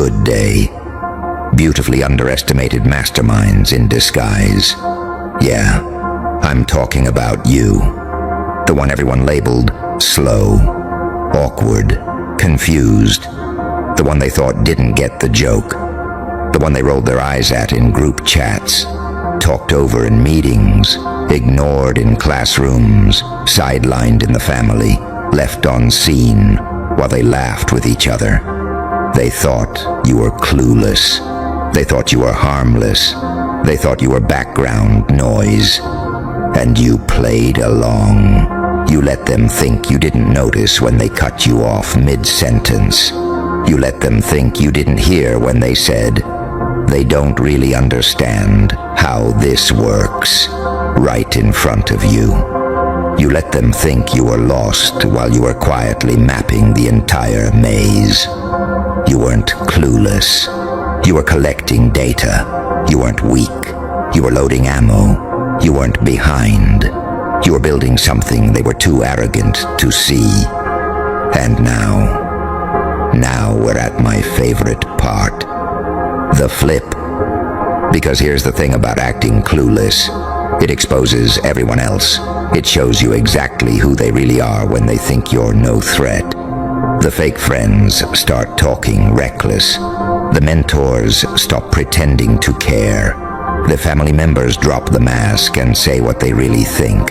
good day. Beautifully underestimated masterminds in disguise. Yeah, I'm talking about you. The one everyone labeled slow, awkward, confused. The one they thought didn't get the joke. The one they rolled their eyes at in group chats, talked over in meetings, ignored in classrooms, sidelined in the family, left on scene while they laughed with each other. They thought you were clueless. They thought you were harmless. They thought you were background noise. And you played along. You let them think you didn't notice when they cut you off mid-sentence. You let them think you didn't hear when they said, they don't really understand how this works, right in front of you. You let them think you were lost while you were quietly mapping the entire maze. You weren't clueless. You were collecting data. You weren't weak. You were loading ammo. You weren't behind. You were building something they were too arrogant to see. And now we're at my favorite part. The flip. Because here's the thing about acting clueless. It exposes everyone else. It shows you exactly who they really are when they think you're no threat. The fake friends start talking reckless. The mentors stop pretending to care. The family members drop the mask and say what they really think.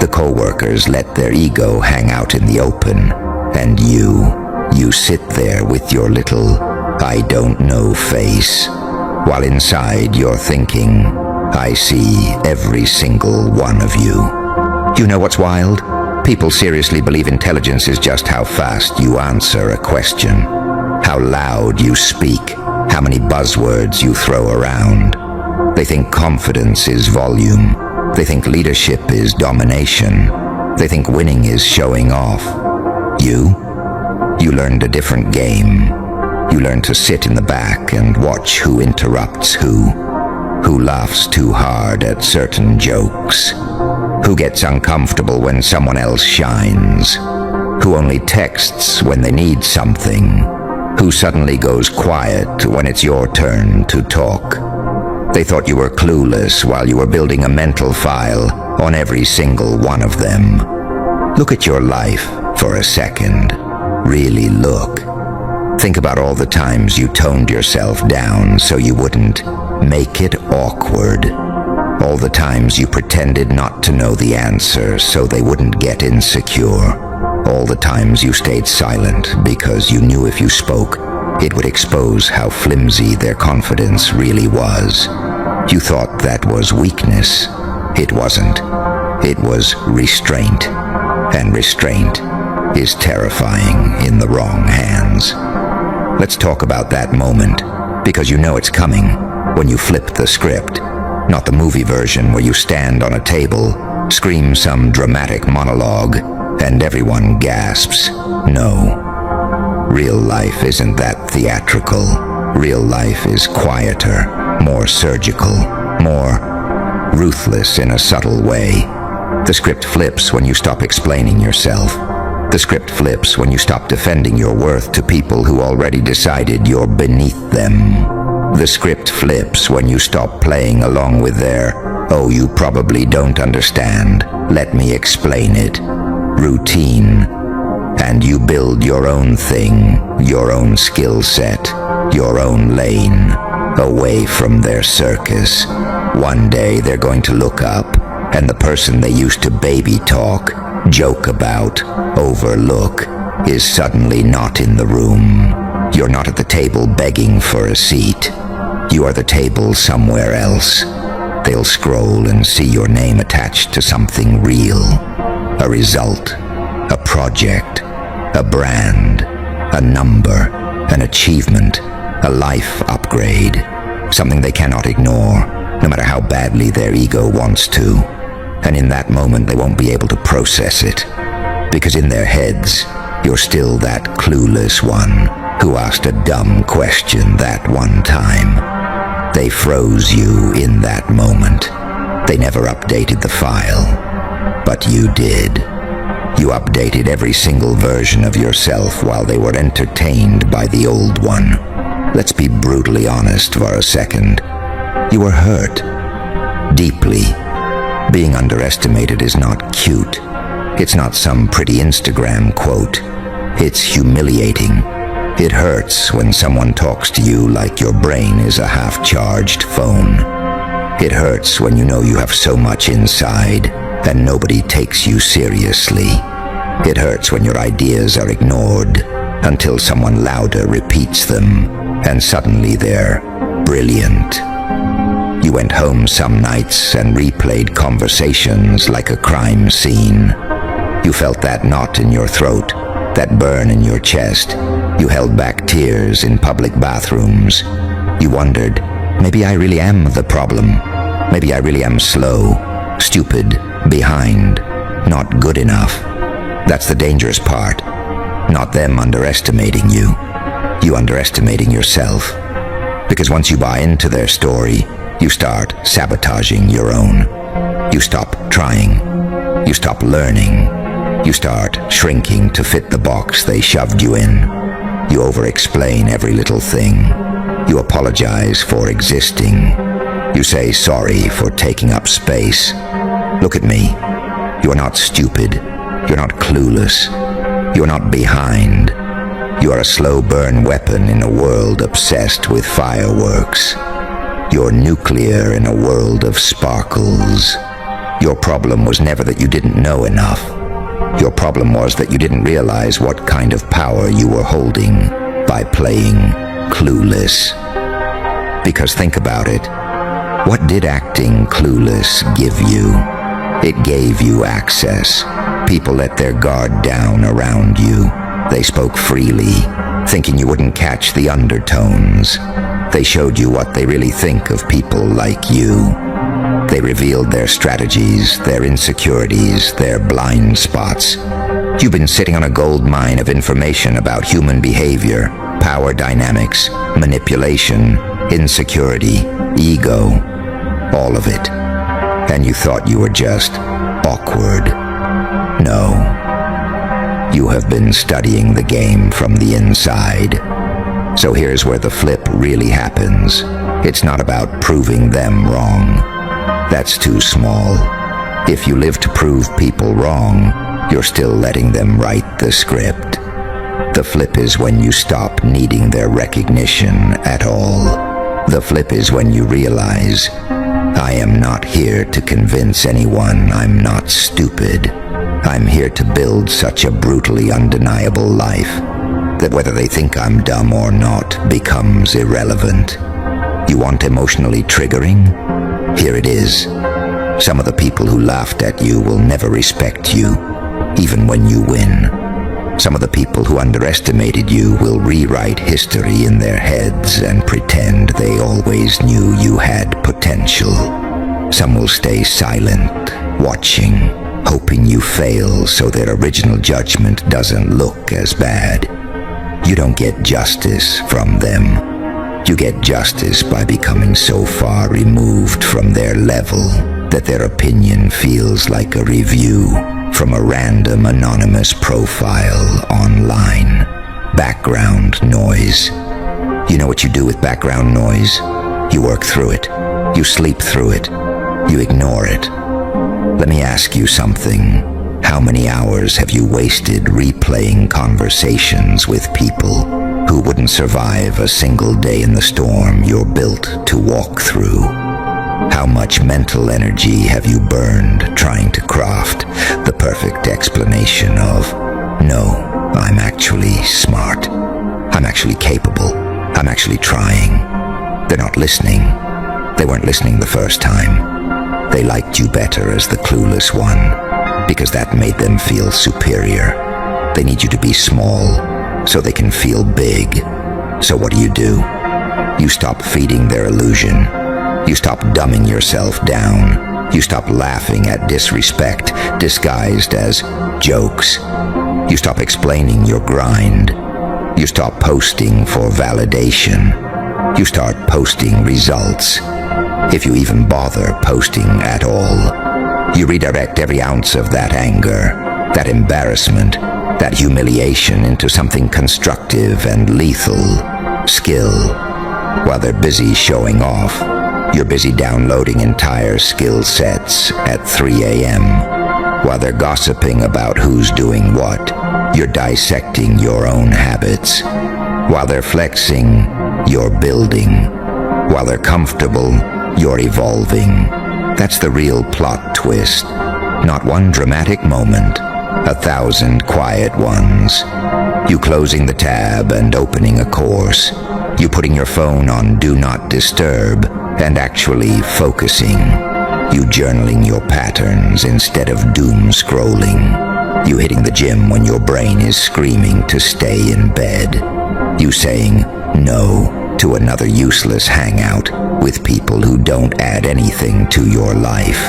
The co-workers let their ego hang out in the open. And you sit there with your little I don't know face, while inside you're thinking, I see every single one of you. You know what's wild? People seriously believe intelligence is just how fast you answer a question, how loud you speak, how many buzzwords you throw around. They think confidence is volume. They think leadership is domination. They think winning is showing off. You learned a different game. You learn to sit in the back and watch who interrupts who laughs too hard at certain jokes, who gets uncomfortable when someone else shines, who only texts when they need something, who suddenly goes quiet when it's your turn to talk. They thought you were clueless while you were building a mental file on every single one of them. Look at your life for a second. Really look. Think about all the times you toned yourself down so you wouldn't make it awkward. All the times you pretended not to know the answer so they wouldn't get insecure. All the times you stayed silent because you knew if you spoke, it would expose how flimsy their confidence really was. You thought that was weakness. It wasn't. It was restraint. And restraint is terrifying in the wrong hands. Let's talk about that moment, because you know it's coming when you flip the script. Not the movie version where you stand on a table, scream some dramatic monologue, and everyone gasps. No. Real life isn't that theatrical. Real life is quieter, more surgical, more ruthless in a subtle way. The script flips when you stop explaining yourself. The script flips when you stop defending your worth to people who already decided you're beneath them. The script flips when you stop playing along with their, oh, you probably don't understand, let me explain it, routine. And you build your own thing, your own skill set, your own lane, away from their circus. One day they're going to look up, and the person they used to baby talk, joke about, overlook, is suddenly not in the room. You're not at the table begging for a seat. You are the table somewhere else. They'll scroll and see your name attached to something real. A result, a project, a brand, a number, an achievement, a life upgrade. Something they cannot ignore, no matter how badly their ego wants to. And in that moment, they won't be able to process it. Because in their heads, you're still that clueless one who asked a dumb question that one time. They froze you in that moment. They never updated the file. But you did. You updated every single version of yourself while they were entertained by the old one. Let's brutally honest for a second. You were hurt. Deeply. Being underestimated is not cute. It's not some pretty Instagram quote. It's humiliating. It hurts when someone talks to you like your brain is a half-charged phone. It hurts when you know you have so much inside and nobody takes you seriously. It hurts when your ideas are ignored until someone louder repeats them, and suddenly they're brilliant. You went home some nights and replayed conversations like a crime scene. You felt that knot in your throat, that burn in your chest. You held back tears in public bathrooms. You wondered, maybe I really am the problem. Maybe I really am slow, stupid, behind, not good enough. That's the dangerous part. Not them underestimating you. You underestimating yourself. Because once you buy into their story, you start sabotaging your own. You stop trying. You stop learning. You start shrinking to fit the box they shoved you in. You over-explain every little thing. You apologize for existing. You say sorry for taking up space. Look at me. You are not stupid. You're not clueless. You are not behind. You are a slow burn weapon in a world obsessed with fireworks. You're nuclear in a world of sparkles. Your problem was never that you didn't know enough. Your problem was that you didn't realize what kind of power you were holding by playing clueless. Because think about it. What did acting clueless give you? It gave you access. People let their guard down around you. They spoke freely, thinking you wouldn't catch the undertones. They showed you what they really think of people like you. They revealed their strategies, their insecurities, their blind spots. You've been sitting on a gold mine of information about human behavior, power dynamics, manipulation, insecurity, ego, all of it. And you thought you were just awkward. No. You have been studying the game from the inside. So here's where the flip really happens. It's not about proving them wrong. That's too small. If you live to prove people wrong, you're still letting them write the script. The flip is when you stop needing their recognition at all. The flip is when you realize, I am not here to convince anyone I'm not stupid. I'm here to build such a brutally undeniable life that whether they think I'm dumb or not becomes irrelevant. You want emotionally triggering? Here it is. Some of the people who laughed at you will never respect you, even when you win. Some of the people who underestimated you will rewrite history in their heads and pretend they always knew you had potential. Some will stay silent, watching, hoping you fail so their original judgment doesn't look as bad. You don't get justice from them. You get justice by becoming so far removed from their level that their opinion feels like a review from a random anonymous profile online. Background noise. You know what you do with background noise? You work through it. You sleep through it. You ignore it. Let me ask you something. How many hours have you wasted replaying conversations with people who wouldn't survive a single day in the storm you're built to walk through? How much mental energy have you burned trying to craft the perfect explanation of, no, I'm actually smart. I'm actually capable. I'm actually trying. They're not listening. They weren't listening the first time. They liked you better as the clueless one because that made them feel superior. They need you to be small so they can feel big. So what do? You stop feeding their illusion. You stop dumbing yourself down. You stop laughing at disrespect disguised as jokes. You stop explaining your grind. You stop posting for validation. You start posting results. If you even bother posting at all, you redirect every ounce of that anger, that embarrassment, that humiliation into something constructive and lethal. Skill. While they're busy showing off, you're busy downloading entire skill sets at 3 a.m. While they're gossiping about who's doing what, you're dissecting your own habits. While they're flexing, you're building. While they're comfortable, you're evolving. That's the real plot twist. Not one dramatic moment, 1,000 quiet ones. You closing the tab and opening a course. You putting your phone on Do Not Disturb and actually focusing. You journaling your patterns instead of doom scrolling. You hitting the gym when your brain is screaming to stay in bed. You saying no to another useless hangout with people who don't add anything to your life.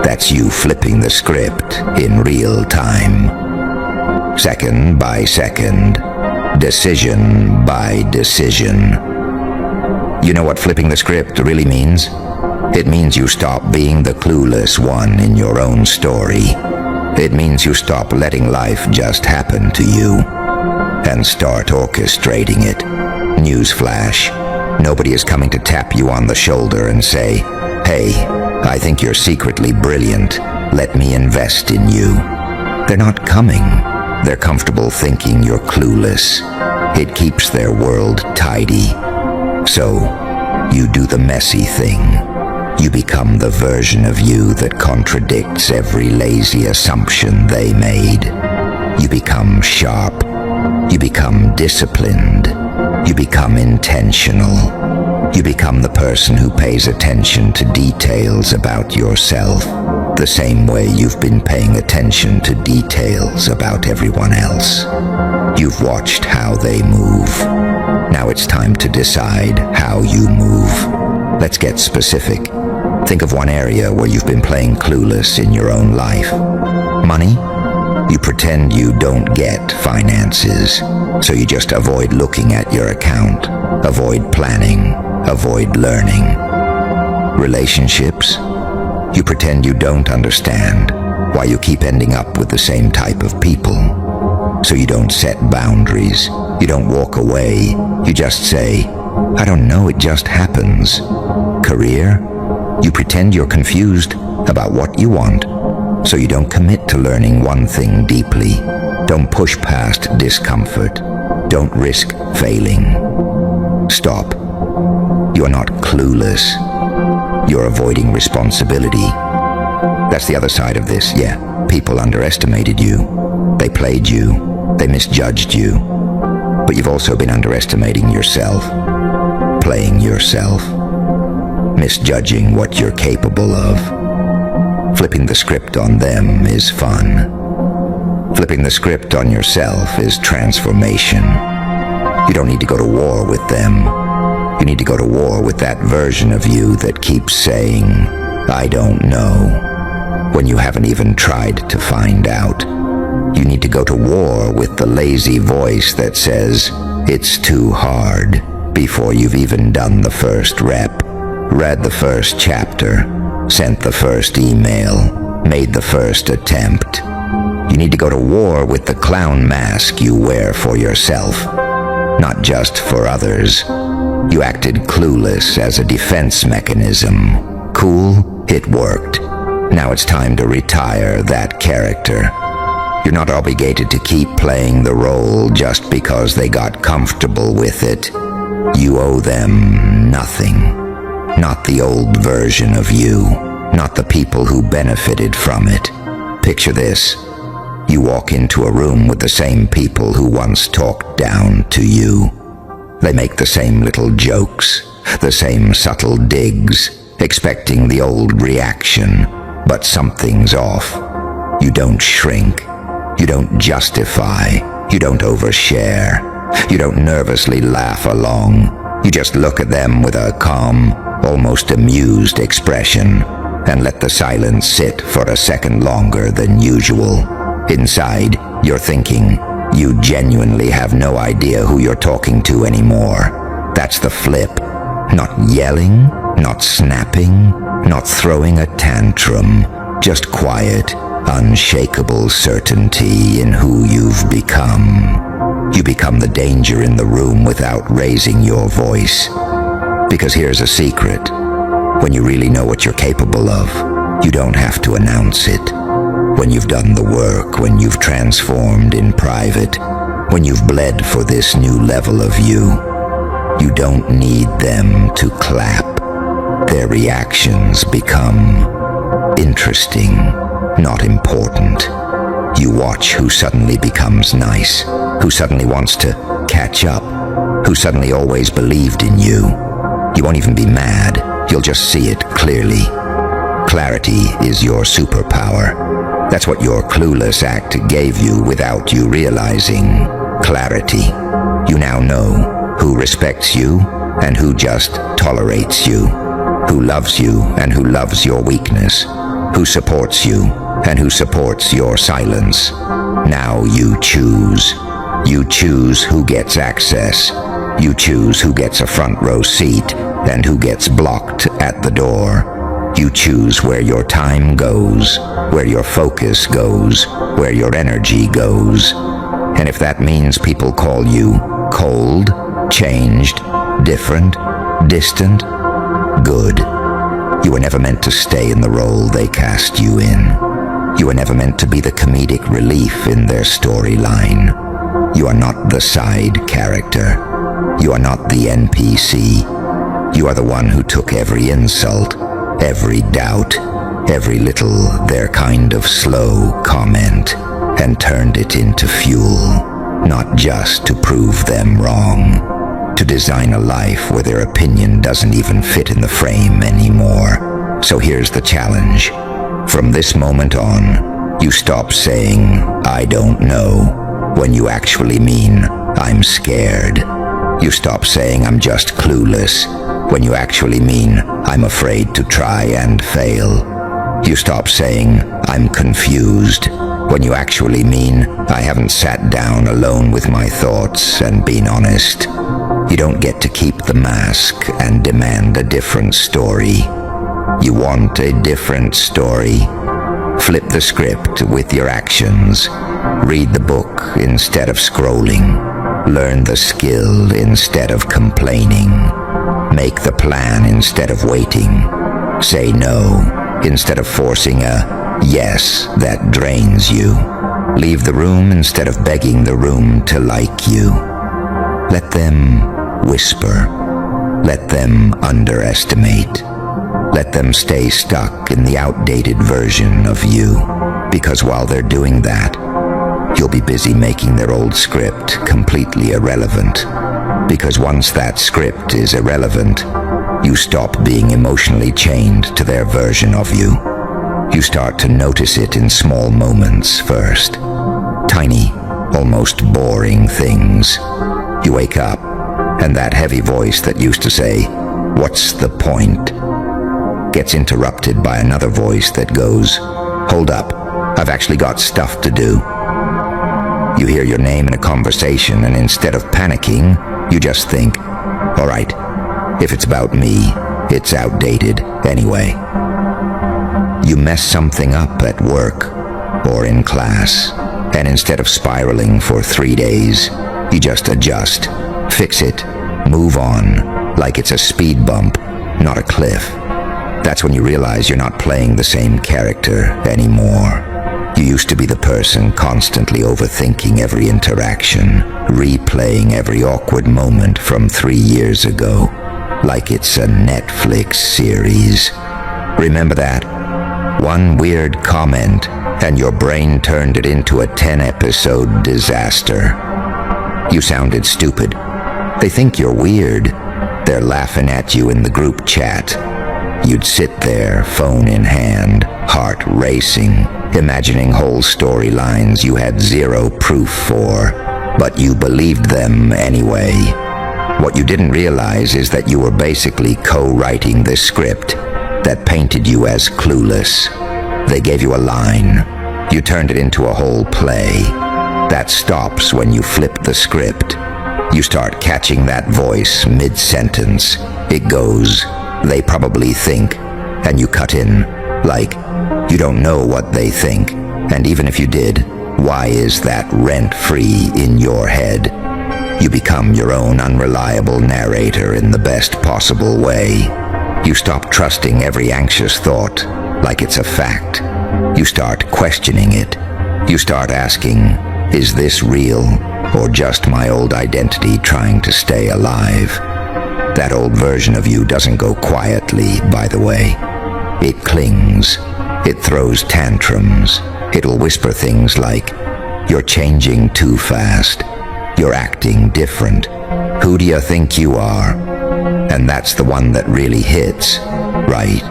That's you flipping the script in real time. Second by second, decision by decision. You know what flipping the script really means? It means you stop being the clueless one in your own story. It means you stop letting life just happen to you and start orchestrating it. Newsflash, nobody is coming to tap you on the shoulder and say, "Hey, I think you're secretly brilliant. Let me invest in you." They're not coming. They're comfortable thinking you're clueless. It keeps their world tidy. So, you do the messy thing. You become the version of you that contradicts every lazy assumption they made. You become sharp. You become disciplined. You become intentional. You become the person who pays attention to details about yourself, the same way you've been paying attention to details about everyone else. You've watched how they move. Now it's time to decide how you move. Let's get specific. Think of one area where you've been playing clueless in your own life. Money? You pretend you don't get finances, so you just avoid looking at your account, avoid planning, avoid learning. Relationships? You pretend you don't understand why you keep ending up with the same type of people, so you don't set boundaries, you don't walk away, you just say, "I don't know, it just happens." Career? You pretend you're confused about what you want, so you don't commit to learning one thing deeply. Don't push past discomfort. Don't risk failing. Stop. You're not clueless. You're avoiding responsibility. That's the other side of this, yeah. People underestimated you. They played you. They misjudged you. But you've also been underestimating yourself. Playing yourself. Misjudging what you're capable of. Flipping the script on them is fun. Flipping the script on yourself is transformation. You don't need to go to war with them. You need to go to war with that version of you that keeps saying, "I don't know," when you haven't even tried to find out. You need to go to war with the lazy voice that says, "It's too hard," before you've even done the first rep, read the first chapter, sent the first email, made the first attempt. You need to go to war with the clown mask you wear for yourself, not just for others. You acted clueless as a defense mechanism. Cool, it worked. Now it's time to retire that character. You're not obligated to keep playing the role just because they got comfortable with it. You owe them nothing. Not the old version of you, not the people who benefited from it. Picture this. You walk into a room with the same people who once talked down to you. They make the same little jokes, the same subtle digs, expecting the old reaction, but something's off. You don't shrink. You don't justify. You don't overshare. You don't nervously laugh along. You just look at them with a calm, almost amused expression and let the silence sit for a second longer than usual. Inside, you're thinking, you genuinely have no idea who you're talking to anymore. That's the flip. Not yelling, not snapping, not throwing a tantrum, just quiet, unshakable certainty in who you've become. You become the danger in the room without raising your voice. Because here's a secret. When you really know what you're capable of, you don't have to announce it. When you've done the work, when you've transformed in private, when you've bled for this new level of you, you don't need them to clap. Their reactions become interesting, not important. You watch who suddenly becomes nice, who suddenly wants to catch up, who suddenly always believed in you. You won't even be mad, you'll just see it clearly. Clarity is your superpower. That's what your Clueless act gave you without you realizing. Clarity. You now know who respects you and who just tolerates you, who loves you and who loves your weakness, who supports you and who supports your silence. Now you choose. You choose who gets access. You choose who gets a front row seat and who gets blocked at the door. You choose where your time goes, where your focus goes, where your energy goes. And if that means people call you cold, changed, different, distant, good. You were never meant to stay in the role they cast you in. You were never meant to be the comedic relief in their storyline. You are not the side character. You are not the NPC. You are the one who took every insult, every doubt, every little their kind of slow comment, and turned it into fuel, not just to prove them wrong, to design a life where their opinion doesn't even fit in the frame anymore. So here's the challenge. From this moment on, you stop saying, "I don't know," when you actually mean, "I'm scared." You stop saying, "I'm just clueless," when you actually mean, "I'm afraid to try and fail." You stop saying, "I'm confused," when you actually mean, "I haven't sat down alone with my thoughts and been honest." You don't get to keep the mask and demand a different story. You want a different story? Flip the script with your actions. Read the book instead of scrolling. Learn the skill instead of complaining. Make the plan instead of waiting. Say no instead of forcing a yes that drains you. Leave the room instead of begging the room to like you. Let them whisper. Let them underestimate. Let them stay stuck in the outdated version of you. Because while they're doing that, you'll be busy making their old script completely irrelevant. Because once that script is irrelevant, you stop being emotionally chained to their version of you. You start to notice it in small moments first. Tiny, almost boring things. You wake up, and that heavy voice that used to say, "What's the point?" gets interrupted by another voice that goes, "Hold up, I've actually got stuff to do." You hear your name in a conversation, and instead of panicking, you just think, "All right, if it's about me, it's outdated anyway." You mess something up at work or in class, and instead of spiraling for 3 days, you just adjust, fix it, move on, like it's a speed bump, not a cliff. That's when you realize you're not playing the same character anymore. You used to be the person constantly overthinking every interaction, replaying every awkward moment from 3 years ago, like it's a Netflix series. Remember that? One weird comment, and your brain turned it into a 10-episode disaster. You sounded stupid. They think you're weird. They're laughing at you in the group chat. You'd sit there, phone in hand, heart racing, imagining whole storylines you had zero proof for, but you believed them anyway. What you didn't realize is that you were basically co-writing this script that painted you as clueless. They gave you a line. You turned it into a whole play. That stops when you flip the script. You start catching that voice mid-sentence. It goes, "They probably think," and you cut in, like, "You don't know what they think, and even if you did, why is that rent-free in your head?" You become your own unreliable narrator in the best possible way. You stop trusting every anxious thought like it's a fact. You start questioning it. You start asking, is this real or just my old identity trying to stay alive? That old version of you doesn't go quietly, by the way. It clings. It throws tantrums. It'll whisper things like, you're changing too fast. You're acting different. Who do you think you are? And that's the one that really hits, right?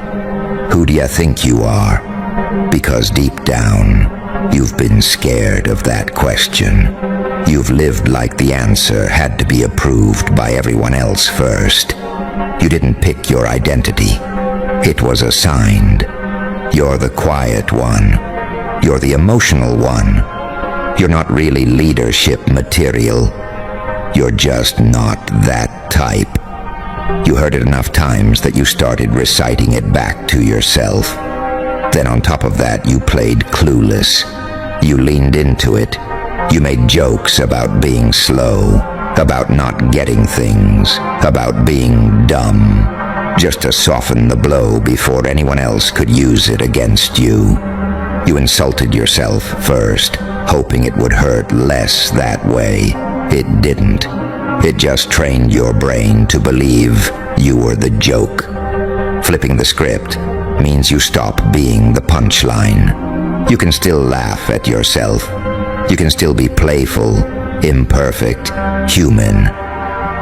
Who do you think you are? Because deep down, you've been scared of that question. You've lived like the answer had to be approved by everyone else first. You didn't pick your identity. It was assigned. You're the quiet one. You're the emotional one. You're not really leadership material. You're just not that type. You heard it enough times that you started reciting it back to yourself. Then on top of that, you played Clueless. You leaned into it. You made jokes about being slow, about not getting things, about being dumb, just to soften the blow before anyone else could use it against you. You insulted yourself first, hoping it would hurt less that way. It didn't. It just trained your brain to believe you were the joke. Flipping the script means you stop being the punchline. You can still laugh at yourself. You can still be playful, imperfect, human.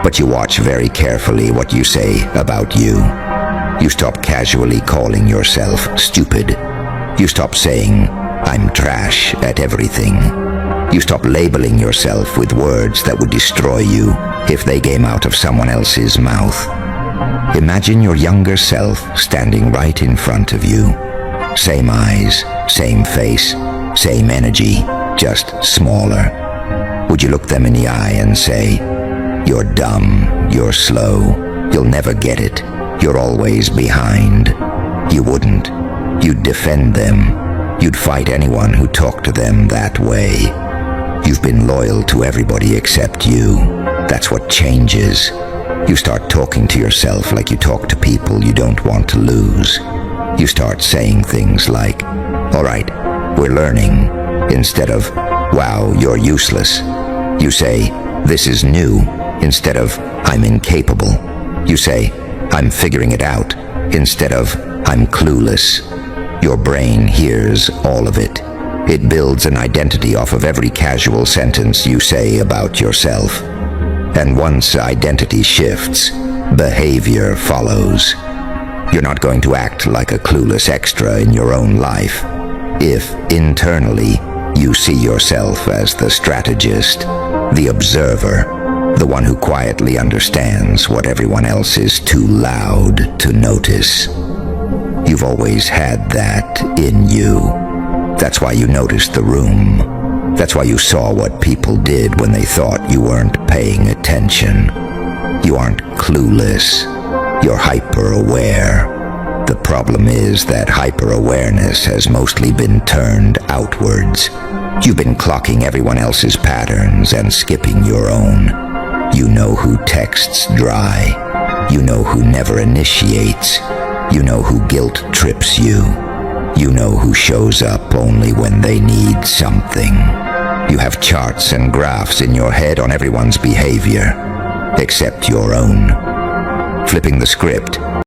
But you watch very carefully what you say about you. You stop casually calling yourself stupid. You stop saying, I'm trash at everything. You stop labeling yourself with words that would destroy you if they came out of someone else's mouth. Imagine your younger self standing right in front of you. Same eyes, same face, same energy, just smaller. Would you look them in the eye and say, you're dumb, you're slow, you'll never get it, you're always behind? You wouldn't. You'd defend them. You'd fight anyone who talked to them that way. You've been loyal to everybody except you. That's what changes. You start talking to yourself like you talk to people you don't want to lose. You start saying things like, all right, we're learning, instead of, wow, you're useless. You say, this is new, instead of, I'm incapable. You say, I'm figuring it out, instead of, I'm clueless. Your brain hears all of it. It builds an identity off of every casual sentence you say about yourself. And once identity shifts, behavior follows. You're not going to act like a clueless extra in your own life. If, internally, you see yourself as the strategist, the observer, the one who quietly understands what everyone else is too loud to notice. You've always had that in you. That's why you noticed the room. That's why you saw what people did when they thought you weren't paying attention. You aren't clueless. You're hyper-aware. The problem is that hyper-awareness has mostly been turned outwards. You've been clocking everyone else's patterns and skipping your own. You know who texts dry. You know who never initiates. You know who guilt trips you. You know who shows up only when they need something. You have charts and graphs in your head on everyone's behavior, except your own. Flipping the script